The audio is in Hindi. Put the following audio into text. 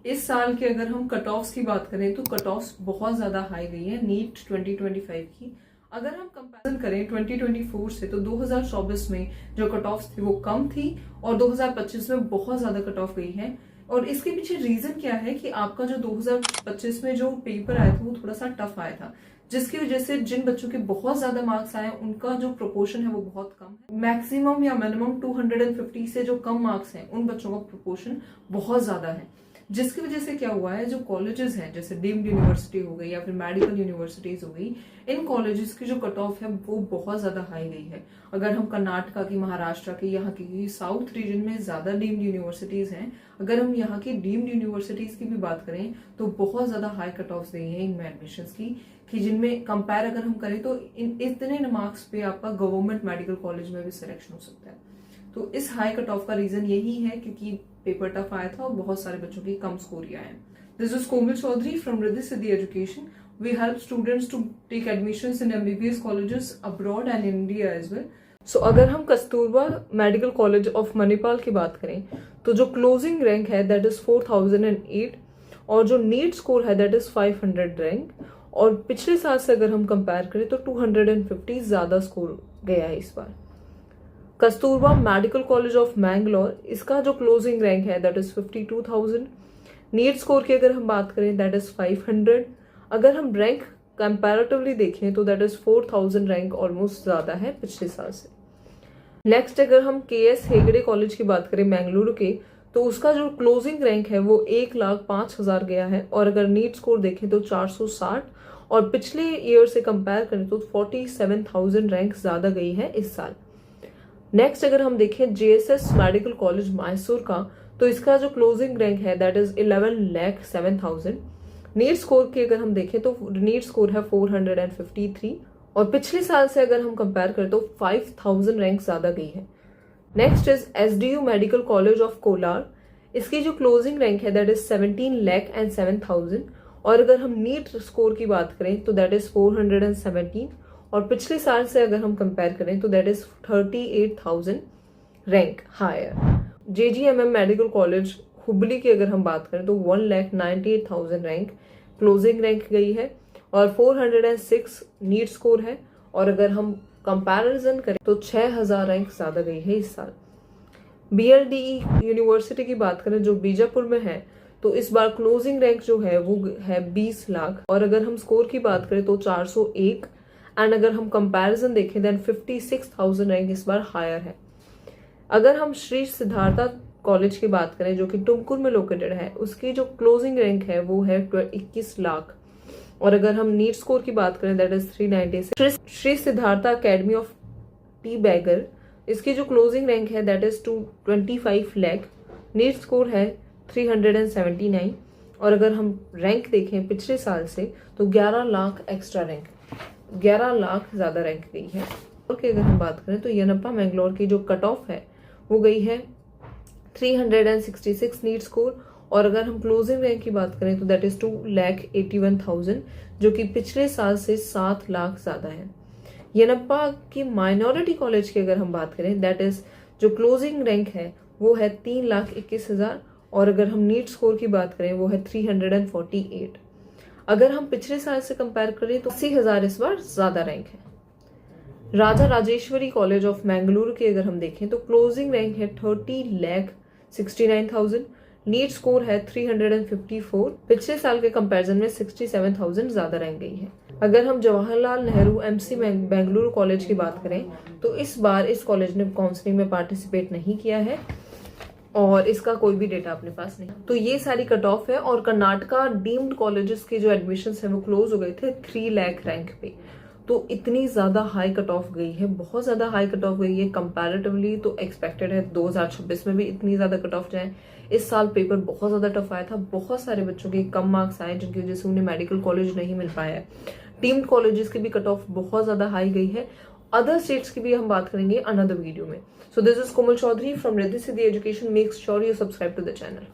इस साल के अगर हम कट ऑफ्स की बात करें तो कट ऑफ्स बहुत ज़्यादा हाई गई है नीट 2025 की। अगर हम कंपैरिजन करें 2024 से तो 2024 में जो कट ऑफ्स थी वो कम थी और 2025 में बहुत ज़्यादा कट ऑफ गई है। और इसके पीछे रीजन क्या है कि आपका जो 2025 में जो पेपर आया था वो थोड़ा सा टफ आया था, जिसकी वजह से जिन बच्चों के बहुत ज्यादा मार्क्स आए उनका जो प्रोपोर्शन है वो बहुत कम है। मैक्सिमम या मिनिमम 250 से जो कम मार्क्स हैं उन बच्चों का प्रोपोर्शन बहुत ज्यादा है, जिसकी वजह से क्या हुआ है, जो कॉलेजेस हैं जैसे डीम्ड यूनिवर्सिटी हो गई या फिर मेडिकल यूनिवर्सिटीज हो गई, इन कॉलेजेस की जो कट ऑफ है वो बहुत ज्यादा हाई गई है। अगर हम कर्नाटका की, महाराष्ट्र की, यहाँ की साउथ रीजन में ज्यादा डीम्ड यूनिवर्सिटीज हैं, अगर हम यहाँ की डीम्ड यूनिवर्सिटीज की भी बात करें तो बहुत ज्यादा हाई कट ऑफ गई है इनमें एडमिशन की, कि जिनमें कंपेयर अगर हम करें तो इतने मार्क्स पे आपका गवर्नमेंट मेडिकल कॉलेज में भी सिलेक्शन हो सकता है। तो इस हाई कट ऑफ का रीजन यही है क्योंकि पेपर टफ आया था और बहुत सारे बच्चों की कम स्कोर आए। This is Komal Chaudhary from Riddhi Siddhi education. We help students to take admissions in MBBS colleges abroad and India as well. So अगर हम Kasturba medical college of Manipal की बात करें तो जो क्लोजिंग रैंक है दैट इज 4008 और जो नीट स्कोर है दैट इज 500 रैंक, और पिछले साल से अगर हम कंपेयर करें तो 250 ज्यादा स्कोर गया है इस बार। Kasturba medical college of Mangalore, इसका जो क्लोजिंग रैंक है दैट इज 52,000। नीट स्कोर की अगर हम बात करें दैट इज 500। अगर हम रैंक कंपैरेटिवली देखें तो दैट इज 4,000 रैंक ऑलमोस्ट ज्यादा है पिछले साल से। नेक्स्ट अगर हम KS हेगड़े कॉलेज की बात करें मैंगलुरु के, तो उसका जो क्लोजिंग रैंक है वो 1,05,000 गया है, और अगर नीट स्कोर देखें तो 460, और पिछले ईयर से कंपेयर करें तो 47,000 रैंक ज्यादा गई है इस साल। नेक्स्ट अगर हम देखें JSS मेडिकल कॉलेज मैसूर का, तो इसका जो क्लोजिंग रैंक है दैट इज 11,07,000। नीट स्कोर की अगर हम देखें तो नीट स्कोर है 453, और पिछले साल से अगर हम कंपेयर करें तो 5,000 रैंक ज्यादा गई है। Next is SDU medical college of Kolar, इसकी जो क्लोजिंग रैंक है दैट इज 17,07,000, और अगर हम नीट स्कोर की बात करें तो दैट इज 417, और पिछले साल से अगर हम कंपेयर करें तो that is 38,000 rank higher. JGMM medical college Hubli की अगर हम बात करें तो 1,98,000 रैंक क्लोजिंग रैंक गई है, और 406 नीट स्कोर है, और अगर हम कंपैरिजन करें तो 6,000 रैंक ज्यादा गई है इस साल। BLDE यूनिवर्सिटी की बात करें जो बीजापुर में है, तो इस बार क्लोजिंग रैंक जो है वो है 20 लाख, और अगर हम स्कोर की बात करें तो 401, एंड अगर हम कंपैरिजन देखें देन 56,000 रैंक इस बार हायर है। अगर हम श्री सिद्धार्था कॉलेज की बात करें जो कि टुमकुर में लोकेटेड है, उसकी जो क्लोजिंग रैंक है वो है 21 लाख, और अगर हम नीट स्कोर की बात करें that is 396। Shri Siddhartha academy of टी बैगर, इसकी जो क्लोजिंग रैंक है that is 25 lakh, NEET score है 379, और अगर हम रैंक देखें पिछले साल से तो 11 लाख एक्स्ट्रा रैंक, 11 लाख ज्यादा रैंक गई है। और की अगर हम बात करें तो यनप्पा मैंगलोर की जो कट ऑफ है वो गई है 366 नीट स्कोर, और अगर हम क्लोजिंग रैंक की बात करें तो दैट इज 2,81,000, जो कि पिछले साल से 7 लाख ज्यादा है। यनप्पा की माइनॉरिटी कॉलेज की अगर हम बात करें दैट इज जो क्लोजिंग रैंक है वो है 3,21,000, और अगर हम नीट स्कोर की बात करें वो है 348। अगर हम पिछले साल से कंपेयर करें तो 80,000 इस बार ज्यादा रैंक है। राजा राजेश्वरी कॉलेज ऑफ मैंगलुरु की अगर हम देखें तो क्लोजिंग रैंक है 30,69,000, नीट स्कोर है 354, पिछले साल के कंपैरिजन में 67,000 ज्यादा रैंक गई है। अगर हम जवाहरलाल नेहरू MC बेंगलुरु कॉलेज की बात करें तो इस बार इस कॉलेज ने काउंसलिंग में पार्टिसिपेट नहीं किया है, और इसका कोई भी डेटा अपने पास नहीं। तो ये सारी कट ऑफ है, और कर्नाटका डीम्ड कॉलेजेस के जो एडमिशन है वो क्लोज हो गए थे 3 लाख रैंक पे। तो इतनी ज्यादा हाई कट ऑफ गई है, बहुत ज्यादा हाई कट ऑफ गई है कंपैरेटिवली, तो एक्सपेक्टेड है 2026 में भी इतनी ज्यादा कट ऑफ जाए। इस साल पेपर बहुत ज्यादा टफ आया था, बहुत सारे बच्चों के कम मार्क्स आए जिनकी वजह से उन्हें मेडिकल कॉलेज नहीं मिल पाया है। डीम्ड कॉलेजेस की भी कट ऑफ बहुत ज्यादा हाई गई है। अदर स्टेट्स की भी हम बात करेंगे अनदर वीडियो में। So this is Komal Chaudhary from Riddhi Siddhi education. Make sure you subscribe to the channel.